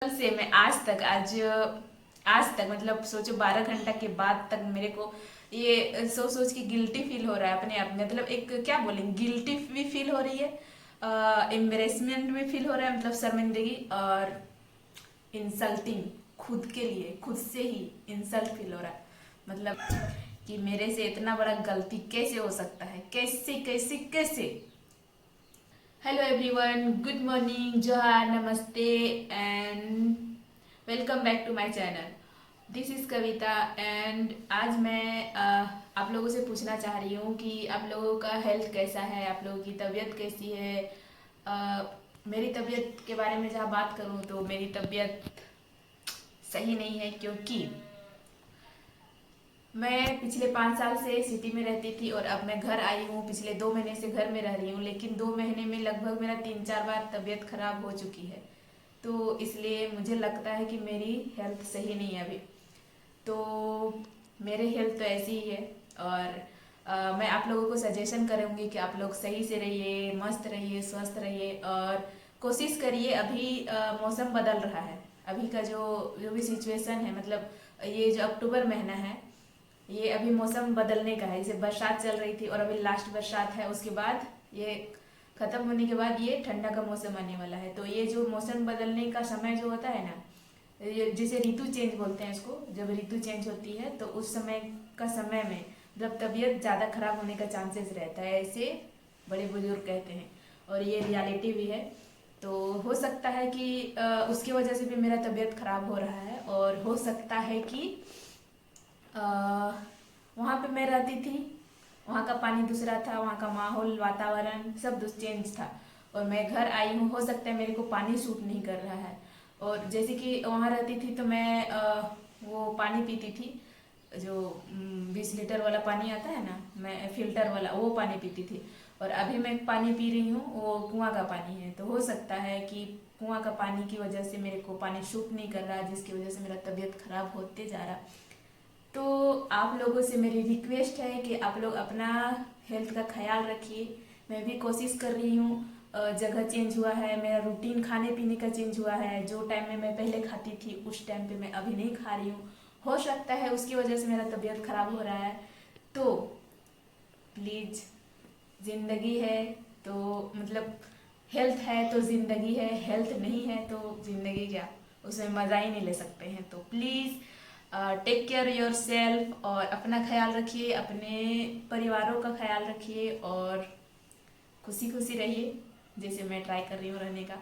से मैं आज तक मतलब सोचो 12 घंटा के बाद तक मेरे को ये सोच सोच के गिल्टी फील हो रहा है अपने आप में। मतलब एक क्या बोलेंगे, गिल्टी भी फील हो रही है, एम्बेरसमेंट भी फील हो रहा है, मतलब शर्मिंदगी और इंसल्टिंग, खुद के लिए खुद से ही इंसल्ट फील हो रहा है। मतलब कि मेरे से इतना बड़ा गलती कैसे हो सकता है, कैसे कैसे कैसे। हेलो एवरीवन, गुड मॉर्निंग, जोहार, नमस्ते and welcome back to my channel. This is Kavita and आज मैं आप लोगों से पूछना चाह रही हूँ कि आप लोगों का हेल्थ कैसा है, आप लोगों की तबीयत कैसी है। मेरी तबीयत के बारे में जहाँ बात करूँ तो मेरी तबीयत सही नहीं है, क्योंकि मैं पिछले 5 साल से सिटी में रहती थी और अब मैं घर आई हूँ। पिछले 2 महीने से घर में रह रही हूँ, लेकिन 2 महीने में लगभग मेरा 3-4 बार तबीयत खराब हो चुकी है। तो इसलिए मुझे लगता है कि मेरी हेल्थ सही नहीं है अभी। तो मेरे हेल्थ तो ऐसी ही है और मैं आप लोगों को सजेशन करूँगी कि आप लोग सही से रहिए, मस्त रहिए, स्वस्थ रहिए और कोशिश करिए। अभी मौसम बदल रहा है, अभी का जो जो भी सिचुएशन है, मतलब ये जो अक्टूबर महीना है, ये अभी मौसम बदलने का है। जैसे बरसात चल रही थी और अभी लास्ट बरसात है, उसके बाद ये खत्म होने के बाद ये ठंडा का मौसम आने वाला है। तो ये जो मौसम बदलने का समय जो होता है ना, ये जिसे ऋतु चेंज बोलते हैं इसको, जब ऋतु चेंज होती है तो उस समय का समय में मतलब तबीयत ज़्यादा खराब होने का चांसेस रहता है, ऐसे बड़े बुजुर्ग कहते हैं और ये रियलिटी भी है। तो हो सकता है कि उसकी वजह से भी मेरा तबीयत खराब हो रहा है और हो सकता है कि वहाँ पे मैं रहती थी, वहाँ का पानी दूसरा था, वहाँ का माहौल, वातावरण सब चेंज था और मैं घर आई हूँ। हो सकता है मेरे को पानी सूट नहीं कर रहा है। और जैसे कि वहाँ रहती थी तो मैं वो पानी पीती थी, जो 20 लीटर वाला पानी आता है ना, मैं फिल्टर वाला वो पानी पीती थी। और अभी मैं पानी पी रही हूँ, वो कुआं का पानी है। तो हो सकता है कि कुआं का पानी की वजह से मेरे को पानी सूट नहीं कर रहा, जिसकी वजह से मेरा तबीयत खराब होते जा रहा। तो आप लोगों से मेरी रिक्वेस्ट है कि आप लोग अपना हेल्थ का ख्याल रखिए। मैं भी कोशिश कर रही हूँ। जगह चेंज हुआ है, मेरा रूटीन खाने पीने का चेंज हुआ है। जो टाइम में मैं पहले खाती थी उस टाइम पे मैं अभी नहीं खा रही हूँ। हो सकता है उसकी वजह से मेरा तबीयत खराब हो रहा है। तो प्लीज़, जिंदगी है तो मतलब हेल्थ है तो जिंदगी है, हेल्थ नहीं है तो जिंदगी क्या, उसमें मज़ा ही नहीं ले सकते हैं। तो please take care yourself और अपना ख्याल रखिए, अपने परिवारों का ख्याल रखिए और खुशी खुशी रहिए, जैसे मैं ट्राई कर रही हूँ रहने का।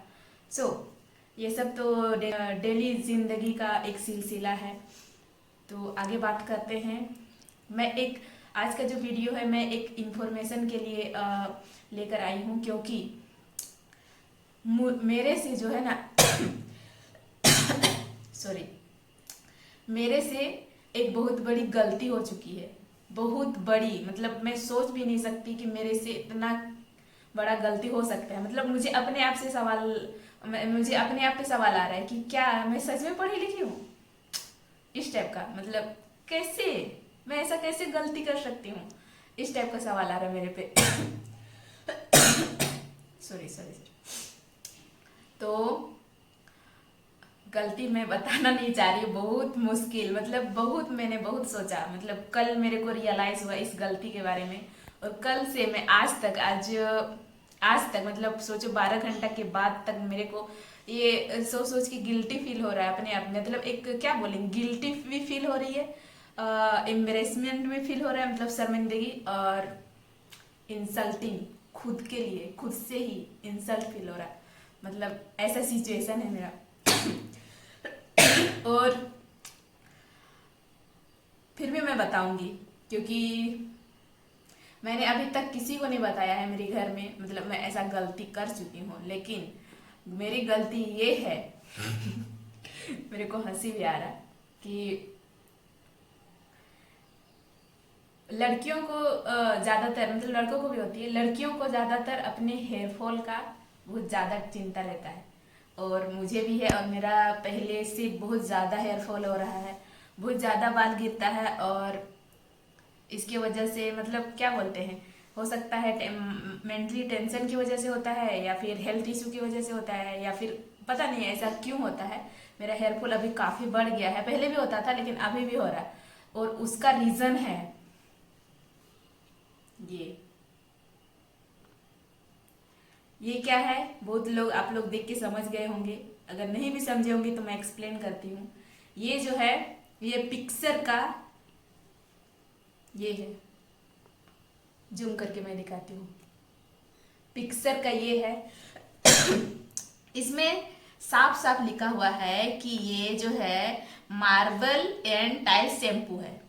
ये सब तो डेली ज़िंदगी का एक सिलसिला है। तो आगे बात करते हैं। मैं एक आज का जो वीडियो है, मैं एक इंफॉर्मेशन के लिए लेकर आई हूँ, क्योंकि मेरे से जो है ना सॉरी, मेरे से एक बहुत बड़ी गलती हो चुकी है। बहुत बड़ी, मतलब मैं सोच भी नहीं सकती कि मेरे से इतना बड़ा गलती हो सकता है। मतलब मुझे अपने आप पे सवाल आ रहा है कि क्या मैं सच में पढ़ी लिखी हूँ, इस टाइप का। मतलब कैसे मैं ऐसा कैसे गलती कर सकती हूँ, इस टाइप का सवाल आ रहा है मेरे पे सॉरी सॉरी सॉरी। तो गलती मैं बताना नहीं चाह रही, बहुत मुश्किल, मतलब मैंने बहुत सोचा। मतलब कल मेरे को रियलाइज हुआ इस गलती के बारे में और कल से मैं आज तक मतलब सोचो 12 घंटा के बाद तक मेरे को ये सोच सोच के गिल्टी फील हो रहा है अपने आप में। मतलब एक क्या बोलेंगे, गिल्टी भी फील हो रही है, एम्बेरसमेंट भी फील हो रहा है, मतलब शर्मिंदगी और इंसल्टिंग, खुद के लिए खुद से ही इंसल्ट फील हो रहा है। मतलब ऐसा सिचुएशन है मेरा और फिर भी मैं बताऊंगी, क्योंकि मैंने अभी तक किसी को नहीं बताया है मेरे घर में। मतलब मैं ऐसा गलती कर चुकी हूँ, लेकिन मेरी गलती ये है मेरे को हंसी भी आ रहा है कि लड़कियों को ज़्यादातर, मतलब लड़कों को भी होती है, लड़कियों को ज़्यादातर अपने हेयर फॉल का बहुत ज़्यादा चिंता रहता है और मुझे भी है। और मेरा पहले से बहुत ज़्यादा हेयर फॉल हो रहा है, बहुत ज़्यादा बाल गिरता है और इसकी वजह से मतलब क्या बोलते हैं, हो सकता है मेंटली टेंशन की वजह से होता है या फिर हेल्थ इशू की वजह से होता है या फिर पता नहीं ऐसा क्यों होता है। मेरा हेयर फॉल अभी काफी बढ़ गया है, पहले भी होता था लेकिन अभी भी हो रहा है। और उसका रीजन है ये क्या है, बहुत लोग आप लोग देख के समझ गए होंगे, अगर नहीं भी समझे होंगे तो मैं एक्सप्लेन करती हूँ। ये जो है ये पिक्सर का, ये है, जूम करके मैं दिखाती हूँ। पिक्सर का ये है इसमें साफ साफ लिखा हुआ है कि ये जो है मार्बल एंड टाइल शैम्पू है,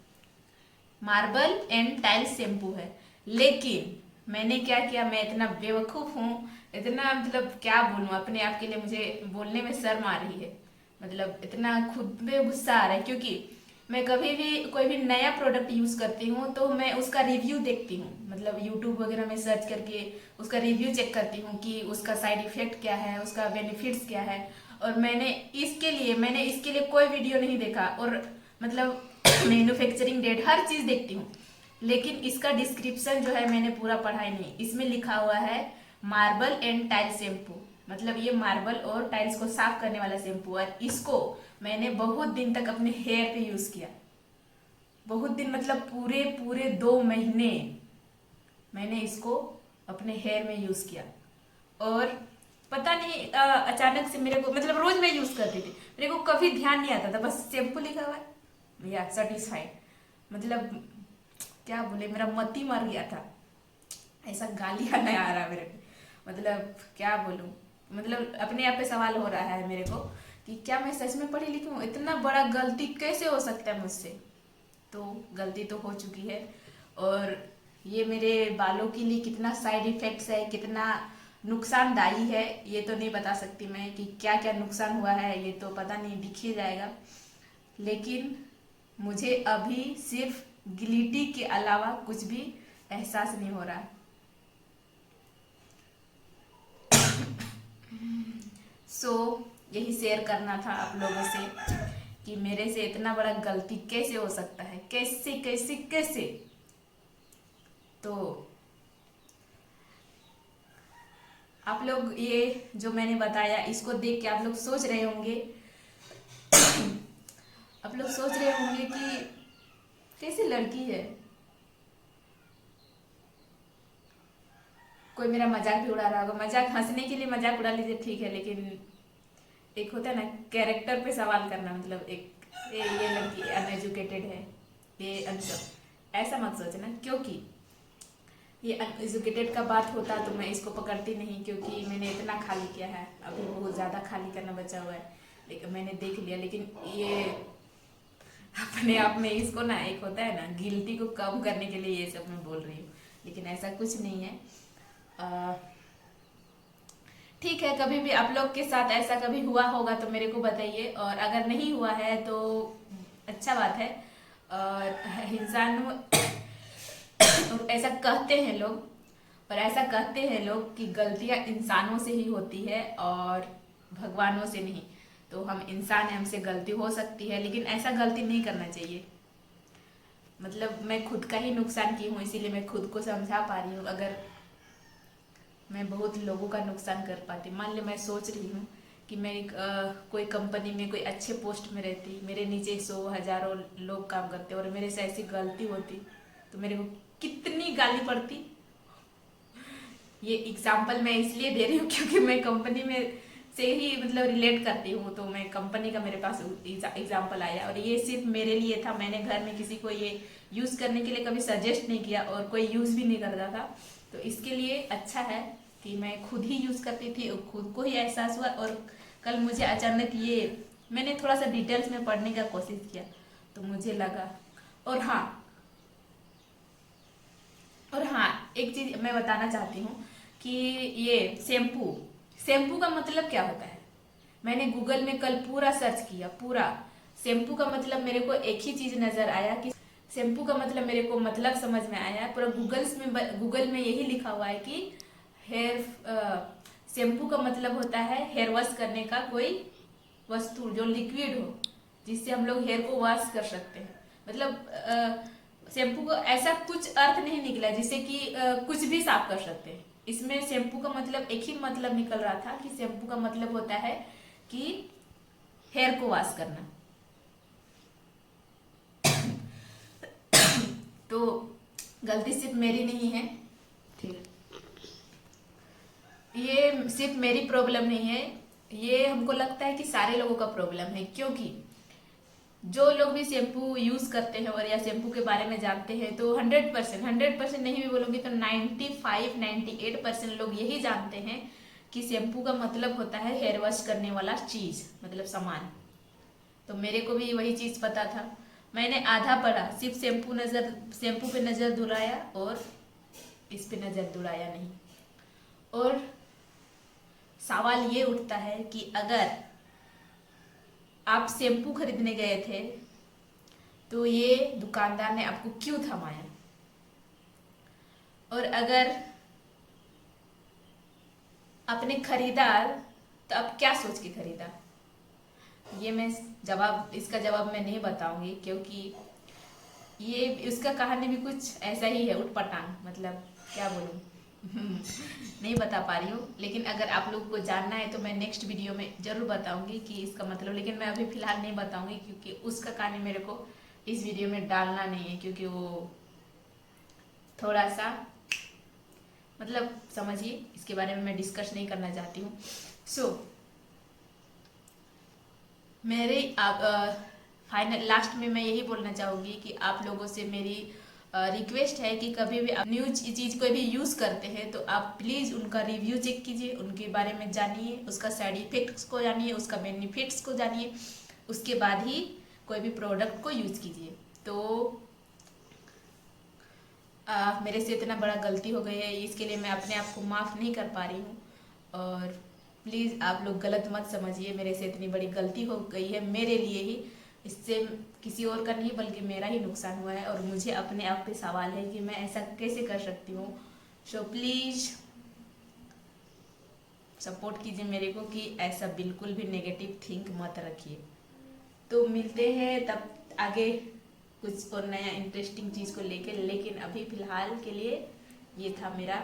मार्बल एंड टाइल शैम्पू है। लेकिन मैंने क्या किया, मैं इतना बेवकूफ हूँ, इतना मतलब क्या बोलूँ, अपने आप के लिए मुझे बोलने में शर्म आ रही है, मतलब इतना खुद पे गुस्सा आ रहा है। क्योंकि मैं कभी भी कोई भी नया प्रोडक्ट यूज करती हूँ तो मैं उसका रिव्यू देखती हूँ, मतलब यूट्यूब वगैरह में सर्च करके उसका रिव्यू चेक करती हूँ कि उसका साइड इफेक्ट क्या है, उसका बेनिफिट्स क्या है। और मैंने इसके लिए कोई वीडियो नहीं देखा, और मतलब मैन्युफैक्चरिंग डेट हर चीज देखती हूँ, लेकिन इसका डिस्क्रिप्शन जो है मैंने पूरा पढ़ा ही नहीं। इसमें लिखा हुआ है मार्बल एंड टाइल शैम्पू, मतलब ये मार्बल और टाइल्स को साफ करने वाला शैम्पू। और इसको मैंने बहुत दिन तक अपने हेयर पे यूज किया, बहुत दिन, मतलब पूरे पूरे 2 महीने मैंने इसको अपने हेयर में यूज किया। और पता नहीं अचानक से मेरे को, मतलब रोज मैं यूज करती थी, मेरे को कभी ध्यान नहीं आता था, बस शैम्पू लिखा हुआ है या सेटिस्फाइड, मतलब क्या बोले, मेरा मती मर गया था, ऐसा गाली नहीं आ रहा मेरे को, मतलब क्या बोलूं, मतलब अपने आप पे सवाल हो रहा है मेरे को कि क्या मैं सच में पढ़ी लिखी हूँ, इतना बड़ा गलती कैसे हो सकता है मुझसे। तो गलती तो हो चुकी है, और ये मेरे बालों के लिए कितना साइड इफेक्ट्स है, कितना नुकसानदायी है, ये तो नहीं बता सकती मैं कि क्या क्या नुकसान हुआ है, ये तो पता नहीं, दिख ही जाएगा। लेकिन मुझे अभी सिर्फ गिलिटी के अलावा कुछ भी एहसास नहीं हो रहा। सो यही शेयर करना था आप लोगों से कि मेरे से इतना बड़ा गलती कैसे हो सकता है, कैसे कैसे कैसे। तो आप लोग ये जो मैंने बताया इसको देख के आप लोग सोच रहे होंगे आप लोग सोच रहे होंगे कि कैसी लड़की है, कोई मेरा मजाक भी उड़ा रहा होगा। मजाक हंसने के लिए मजाक उड़ा लीजिए, ठीक है, लेकिन एक होता है ना कैरेक्टर पे सवाल करना, मतलब एक ये लड़की अनएजुकेटेड है, ये अनसब, ऐसा मत सोचना। क्योंकि ये अनएजुकेटेड का बात होता तो मैं इसको पकड़ती नहीं, क्योंकि मैंने इतना खाली किया है, अभी बहुत ज़्यादा खाली करना बचा हुआ है, लेकिन मैंने देख लिया। लेकिन ये अपने आप में इसको ना, एक होता है ना गिल्टी को कम करने के लिए ये सब मैं बोल रही हूँ, लेकिन ऐसा कुछ नहीं है। ठीक है, कभी भी आप लोग के साथ ऐसा कभी हुआ होगा तो मेरे को बताइए, और अगर नहीं हुआ है तो अच्छा बात है। और इंसान ऐसा कहते हैं लोग, और ऐसा कहते हैं लोग कि गलतियां इंसानों से ही होती है और भगवानों से नहीं। तो हम इंसान हैं, हमसे गलती हो सकती है, लेकिन ऐसा गलती नहीं करना चाहिए। मतलब मैं खुद का ही नुकसान की हूँ, इसीलिए मैं खुद को समझा पा रही हूँ। अगर मैं बहुत लोगों का नुकसान कर पाती, मान लो मैं सोच रही हूँ कि मैं कोई कंपनी में कोई अच्छे पोस्ट में रहती, मेरे नीचे 100 हजारों लोग काम करते और मेरे से ऐसी गलती होती तो मेरे को कितनी गाली पड़ती। ये एग्जाम्पल मैं इसलिए दे रही हूँ क्योंकि मैं कंपनी में से ही मतलब रिलेट करती हूँ, तो मैं कंपनी का मेरे पास एग्जाम्पल आया, और ये सिर्फ मेरे लिए था। मैंने घर में किसी को ये यूज करने के लिए कभी सजेस्ट नहीं किया, और कोई यूज भी नहीं करता था। तो इसके लिए अच्छा है कि मैं खुद ही यूज करती थी और खुद को ही एहसास हुआ। और कल मुझे अचानक ये, मैंने थोड़ा सा डिटेल्स में पढ़ने का कोशिश किया तो मुझे लगा। और हाँ, एक चीज मैं बताना चाहती हूँ कि ये शैम्पू का मतलब क्या होता है। मैंने गूगल में कल पूरा सर्च किया, पूरा शैम्पू का मतलब मेरे को एक ही चीज नजर आया कि शैम्पू का मतलब मेरे को मतलब समझ में आया पूरा। गूगल में यही लिखा हुआ है कि हेयर शैम्पू का मतलब होता है हेयर वॉश करने का कोई वस्तु जो लिक्विड हो, जिससे हम लोग हेयर को वॉश कर सकते हैं। मतलब शैम्पू को ऐसा कुछ अर्थ नहीं निकला जिससे कि कुछ भी साफ कर सकते हैं। इसमें शैम्पू का मतलब एक ही मतलब निकल रहा था कि शैम्पू का मतलब होता है कि हेयर को वॉश करना। तो गलती सिर्फ मेरी नहीं है, ठीक है, ये सिर्फ मेरी प्रॉब्लम नहीं है, ये हमको लगता है कि सारे लोगों का प्रॉब्लम है। क्योंकि जो लोग भी शैम्पू यूज करते हैं और या शैम्पू के बारे में जानते हैं तो 100% नहीं भी बोलूंगी तो 95-98% लोग यही जानते हैं कि शैम्पू का मतलब होता है हेयर वॉश करने वाला चीज, मतलब सामान। तो मेरे को भी वही चीज पता था, मैंने आधा पढ़ा, सिर्फ शैम्पू पे नजर दुलाया और इस पे नजर दुलाया नहीं। और सवाल ये उठता है कि अगर आप शैम्पू खरीदने गए थे तो ये दुकानदार ने आपको क्यों थमाया, और अगर आपने खरीदा तो आप क्या सोच के खरीदा। ये मैं इसका जवाब मैं नहीं बताऊंगी, क्योंकि ये उसका कहानी भी कुछ ऐसा ही है, उटपटांग, मतलब क्या बोलूं। नहीं बता पा रही हूँ, लेकिन अगर आप लोग को जानना है तो मैं नेक्स्ट वीडियो में जरूर बताऊंगी कि इसका मतलब, लेकिन मैं अभी फिलहाल नहीं बताऊंगी क्योंकि उसका कहानी मेरे को इस वीडियो में डालना नहीं है, क्योंकि वो थोड़ा सा, मतलब समझिए, इसके बारे में मैं डिस्कस नहीं करना चाहती हूँ। मेरे आप फाइनल लास्ट में मैं यही बोलना चाहूँगी कि आप लोगों से मेरी रिक्वेस्ट है कि कभी भी आप न्यू चीज़ कोई भी यूज़ करते हैं तो आप प्लीज़ उनका रिव्यू चेक कीजिए, उनके बारे में जानिए, उसका साइड इफेक्ट्स को जानिए, उसका बेनिफिट्स को जानिए, उसके बाद ही कोई भी प्रोडक्ट को यूज़ कीजिए। तो मेरे से इतना बड़ा गलती हो गई है, इसके लिए मैं अपने आप को माफ़ नहीं कर पा रही हूँ। और प्लीज़ आप लोग गलत मत समझिए, मेरे से इतनी बड़ी गलती हो गई है मेरे लिए ही, इससे किसी और का नहीं बल्कि मेरा ही नुकसान हुआ है। और मुझे अपने आप पे सवाल है कि मैं ऐसा कैसे कर सकती हूँ। सो प्लीज़ सपोर्ट कीजिए मेरे को कि ऐसा बिल्कुल भी नेगेटिव थिंक मत रखिए। तो मिलते हैं तब आगे कुछ और नया इंटरेस्टिंग चीज़ को लेके, लेकिन अभी फ़िलहाल के लिए ये था मेरा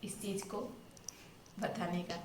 इस चीज़ को बताने का।